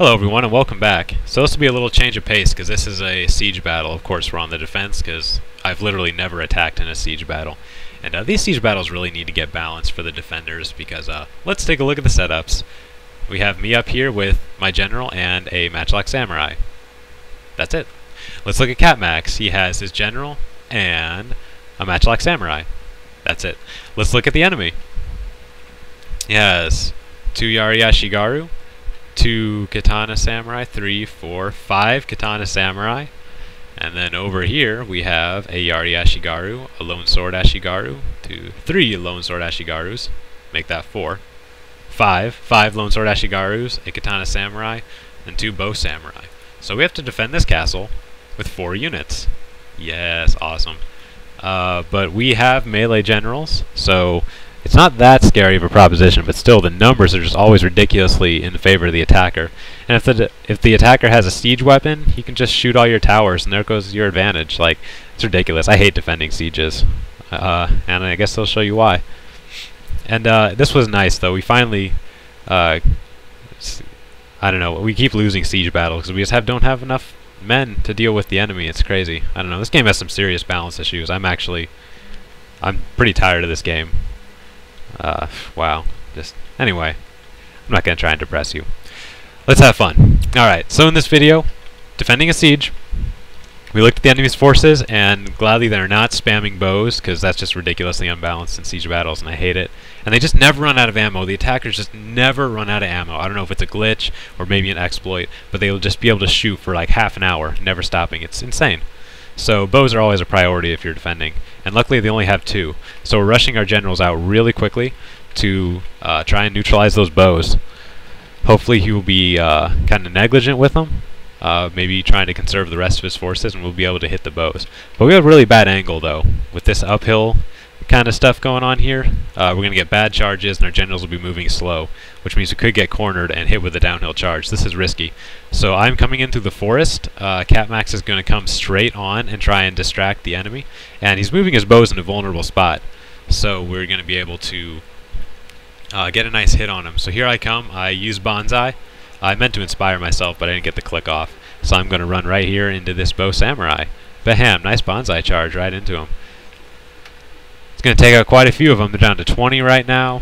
Hello everyone and welcome back. So this will be a little change of pace because this is a siege battle. Of course we're on the defense because I've literally never attacked in a siege battle. And these siege battles really need to get balanced for the defenders because let's take a look at the setups. We have me up here with my general and a matchlock samurai. That's it. Let's look at Catmax. He has his general and a matchlock samurai. That's it. Let's look at the enemy. He has 2 Yari Ashigaru, 2 Katana Samurai, 3, 4, 5 Katana Samurai. And then over here we have a Yari Ashigaru, a Lone Sword Ashigaru, 3 Lone Sword Ashigarus, make that 4. 5 Lone Sword Ashigarus, a Katana Samurai, and 2 Bow Samurai. So we have to defend this castle with 4 units. Yes, awesome. But we have melee generals, so it's not that scary of a proposition, but still the numbers are just always ridiculously in favor of the attacker. And if the attacker has a siege weapon, he can just shoot all your towers, and there goes your advantage. Like, it's ridiculous. I hate defending sieges, and I guess they'll show you why. And this was nice, though. We finally, I don't know, we keep losing siege battles because we just don't have enough men to deal with the enemy. It's crazy. I don't know. This game has some serious balance issues. I'm pretty tired of this game. Wow. Anyway, I'm not going to try and depress you. Let's have fun. Alright, so in this video, defending a siege, we looked at the enemy's forces, and gladly they're not spamming bows, because that's just ridiculously unbalanced in siege battles, and I hate it. And they just never run out of ammo. The attackers just never run out of ammo. I don't know if it's a glitch, or maybe an exploit, but they'll just be able to shoot for like half an hour, never stopping. It's insane. So bows are always a priority if you're defending, and luckily they only have 2. So we're rushing our generals out really quickly to try and neutralize those bows. Hopefully he will be kind of negligent with them, maybe trying to conserve the rest of his forces, and we'll be able to hit the bows. But we have a really bad angle though, with this uphill kind of stuff going on here. We're going to get bad charges, and our generals will be moving slow, which means we could get cornered and hit with a downhill charge. This is risky. So I'm coming in through the forest. Catmax is going to come straight on and try and distract the enemy, and he's moving his bows in a vulnerable spot. So we're going to be able to get a nice hit on him. So here I come. I use Bonsai. I meant to inspire myself, but I didn't get the click off. So I'm going to run right here into this Bow Samurai. Bam! Nice Bonsai charge right into him. It's going to take out quite a few of them. They're down to 20 right now.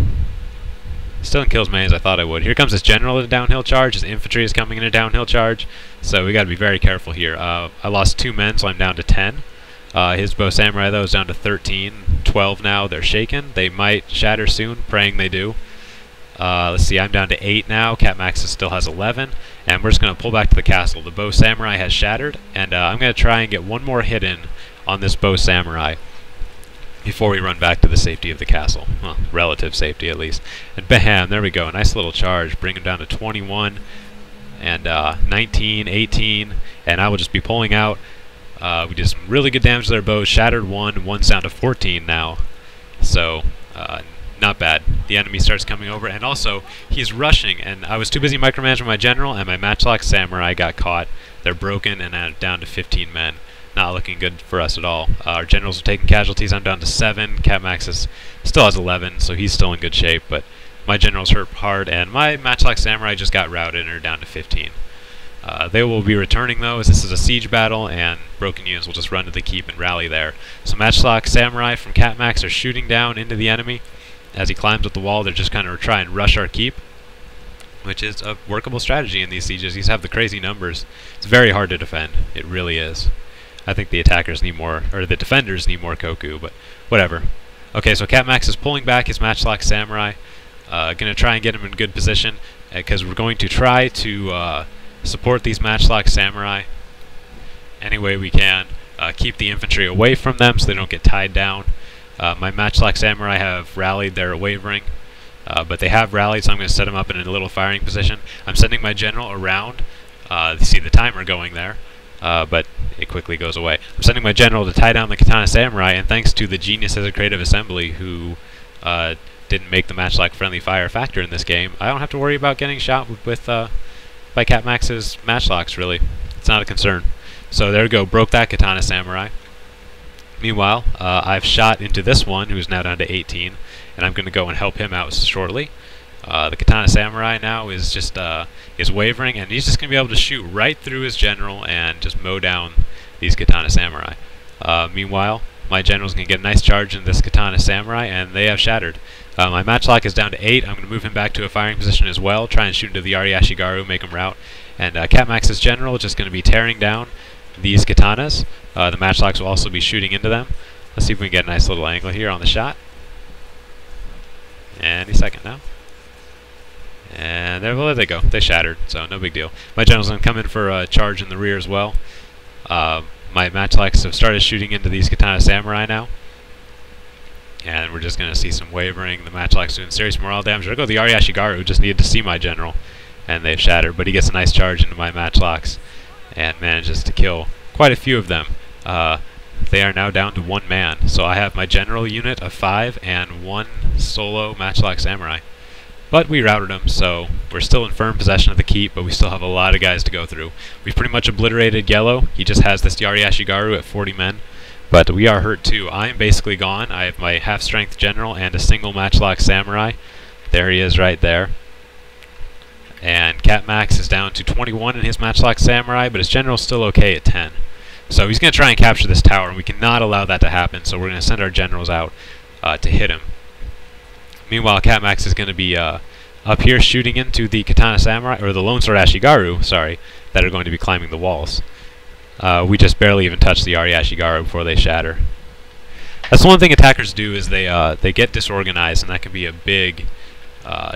Still didn't kill as many as I thought I would. Here comes his general at a downhill charge. His infantry is coming in a downhill charge. So we got to be very careful here. I lost 2 men, so I'm down to 10. His Bow Samurai, though, is down to 13. 12 now. They're shaken. They might shatter soon, praying they do. Let's see, I'm down to 8 now. Catmax still has 11. And we're just going to pull back to the castle. The Bow Samurai has shattered. And I'm going to try and get one more hit in on this Bow Samurai before we run back to the safety of the castle. Well, relative safety, at least. And bam, there we go. A nice little charge. Bring him down to 21. And 19, 18. And I will just be pulling out. We did some really good damage to their bows. Shattered 1. One's down to 14 now. So, not bad. The enemy starts coming over, and also he's rushing, and I was too busy micromanaging my general, and my matchlock samurai got caught. They're broken, and I'm down to 15 men. Not looking good for us at all. Our generals are taking casualties. I'm down to 7. Catmax still has 11, so he's still in good shape, but my general's hurt hard, and my matchlock samurai just got routed and are down to 15. They will be returning, though, as this is a siege battle, and broken units will just run to the keep and rally there. So matchlock samurai from Catmax are shooting down into the enemy. As he climbs up the wall, they're just kind of trying to rush our keep, which is a workable strategy in these sieges. These have the crazy numbers. It's very hard to defend. It really is. I think the attackers need more, or the defenders need more Koku, but whatever. Okay, so Catmax is pulling back his matchlock samurai. Gonna try and get him in good position, because we're going to try to support these matchlock samurai any way we can. Keep the infantry away from them so they don't get tied down. My matchlock samurai have rallied. They're wavering, but they have rallied, so I'm going to set them up in a little firing position. I'm sending my general around. You see the timer going there, but it quickly goes away. I'm sending my general to tie down the Katana Samurai, and thanks to the geniuses of Creative Assembly who didn't make the matchlock friendly fire factor in this game, I don't have to worry about getting shot with by Catmax's matchlocks, really. It's not a concern. So there we go, broke that Katana Samurai. Meanwhile, I've shot into this one, who's now down to 18, and I'm going to go and help him out shortly. The Katana Samurai now is just is wavering, and he's just going to be able to shoot right through his general and just mow down these Katana Samurai. Meanwhile, my general's going to get a nice charge into this Katana Samurai, and they have shattered. My matchlock is down to 8. I'm going to move him back to a firing position as well, try and shoot into the Ariashigaru, make him rout. And Catmax's general is just going to be tearing down these Katanas. The matchlocks will also be shooting into them. Let's see if we can get a nice little angle here on the shot. Any second now. And there they go. They shattered, so no big deal. My general's going to come in for a charge in the rear as well. My matchlocks have started shooting into these Katana Samurai now. And we're just going to see some wavering. The matchlocks doing serious morale damage. There go the Ariashigaru, who just needed to see my general. And they've shattered, but he gets a nice charge into my matchlocks and manages to kill quite a few of them. They are now down to 1 man. So I have my general unit of 5 and 1 solo matchlock samurai. But we routed him, so we're still in firm possession of the keep, but we still have a lot of guys to go through. We've pretty much obliterated Yellow. He just has this Ariashigaru at 40 men. But we are hurt too. I am basically gone. I have my half-strength general and a single matchlock samurai. There he is right there. And Catmax is down to 21 in his matchlock samurai, but his general's still okay at 10. So he's going to try and capture this tower, and we cannot allow that to happen, so we're going to send our generals out to hit him. Meanwhile, Catmax is going to be up here shooting into the Katana Samurai, or the Lone Sword Ashigaru, sorry, that are going to be climbing the walls. We just barely even touch the Ariashigaru before they shatter. That's the one thing attackers do, is they get disorganized, and that can be a big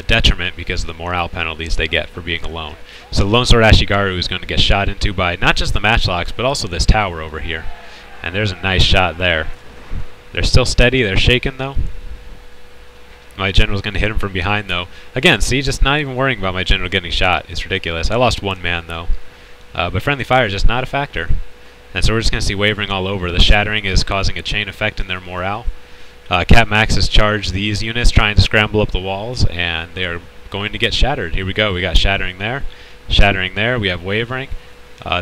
detriment because of the morale penalties they get for being alone. So the Lone Sword Ashigaru is going to get shot into by not just the matchlocks, but also this tower over here. And there's a nice shot there. They're still steady, they're shaken though. My general's going to hit him from behind though. Again, see, just not even worrying about my general getting shot. It's ridiculous. I lost 1 man though. But friendly fire is just not a factor. And so we're just going to see wavering all over. The shattering is causing a chain effect in their morale. Catmax has charged these units trying to scramble up the walls, and they are going to get shattered. Here we go. We got shattering there. Shattering there. We have wavering.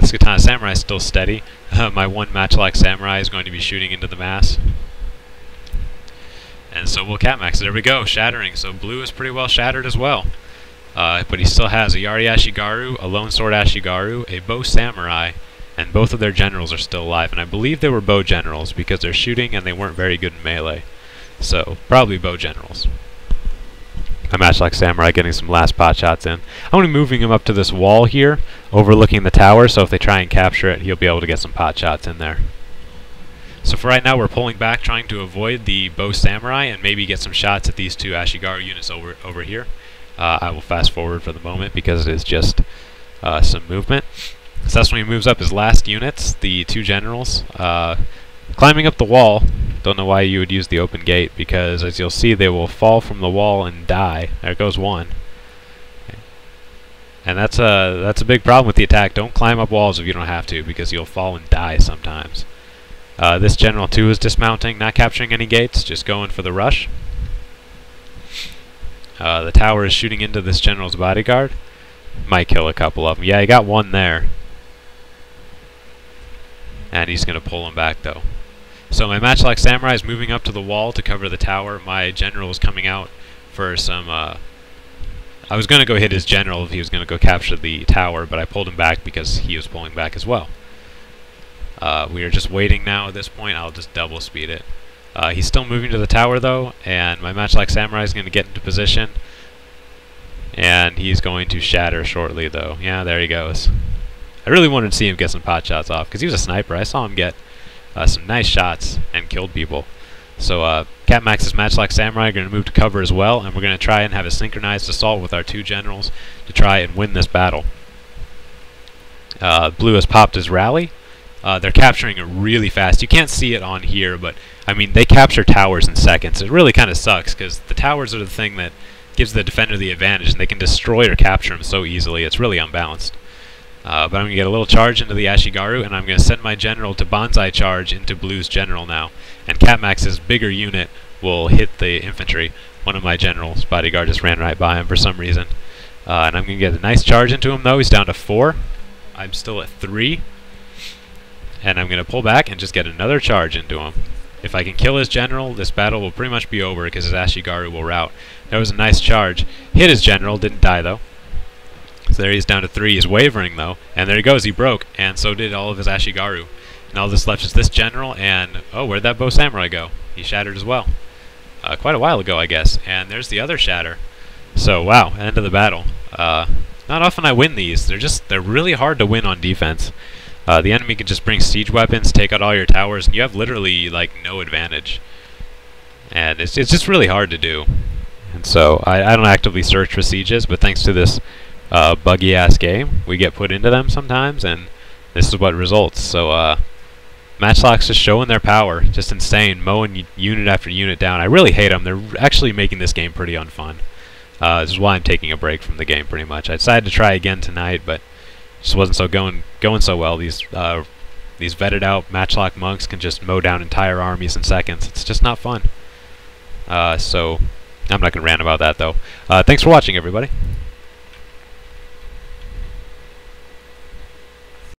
This Katana Samurai is still steady. My 1 matchlock samurai is going to be shooting into the mass. And so will Catmax. There we go. Shattering. So blue is pretty well shattered as well. But he still has a Yari Ashigaru, a Lone Sword Ashigaru, a Bow Samurai, and both of their generals are still alive. And I believe they were bow generals because they're shooting and they weren't very good in melee. So, probably bow generals. My matchlock samurai getting some last pot shots in. I'm going to be moving him up to this wall here, overlooking the tower, so if they try and capture it, he'll be able to get some pot shots in there. So for right now, we're pulling back, trying to avoid the bow samurai and maybe get some shots at these 2 Ashigaru units over here. I will fast forward for the moment because it is just some movement. So that's when he moves up his last units, the 2 generals. Climbing up the wall, don't know why you would use the open gate, because as you'll see, they will fall from the wall and die. There goes 1. Okay. And that's a big problem with the attack. Don't climb up walls if you don't have to, because you'll fall and die sometimes. This general too is dismounting, not capturing any gates, just going for the rush. The tower is shooting into this general's bodyguard. Might kill a couple of them. Yeah, he got 1 there. And he's going to pull him back though. So my matchlock samurai is moving up to the wall to cover the tower. My general is coming out for some... I was going to go hit his general if he was going to go capture the tower, but I pulled him back because he was pulling back as well. We are just waiting now at this point. I'll just double speed it. He's still moving to the tower though, and my matchlock samurai is going to get into position. And he's going to shatter shortly though. Yeah, there he goes. I really wanted to see him get some pot shots off, because he was a sniper. I saw him get some nice shots and killed people. So Catmax's matchlock samurai are going to move to cover as well, and we're going to try and have a synchronized assault with our 2 generals to try and win this battle. Blue has popped his rally. They're capturing it really fast. You can't see it on here, but I mean, they capture towers in seconds. It really kind of sucks, because the towers are the thing that gives the defender the advantage, and they can destroy or capture them so easily. It's really unbalanced. But I'm going to get a little charge into the Ashigaru, and I'm going to send my general to bonsai charge into Blue's general now. And Catmax's bigger unit will hit the infantry. One of my generals' bodyguard just ran right by him for some reason. And I'm going to get a nice charge into him though. He's down to 4. I'm still at 3. And I'm going to pull back and just get another charge into him. If I can kill his general, this battle will pretty much be over because his Ashigaru will rout. That was a nice charge. Hit his general, didn't die though. So there he's down to 3. He's wavering though, and there he goes. He broke, and so did all of his Ashigaru. And all that's left is this general, and oh, where'd that bow samurai go? He shattered as well. Quite a while ago, I guess. And there's the other shatter. So wow, end of the battle. Not often I win these. They're really hard to win on defense. The enemy can just bring siege weapons, take out all your towers, and you have literally like no advantage. And it's just really hard to do. And so I don't actively search for sieges, but thanks to this buggy ass game, we get put into them sometimes, and this is what results. So matchlocks just showing their power, just insane, mowing unit after unit down. I really hate them. They're actually making this game pretty unfun. This is why I'm taking a break from the game pretty much. I decided to try again tonight, but just wasn't so going so well. These vetted out matchlock monks can just mow down entire armies in seconds. It's just not fun. So I'm not gonna rant about that though. Thanks for watching, everybody.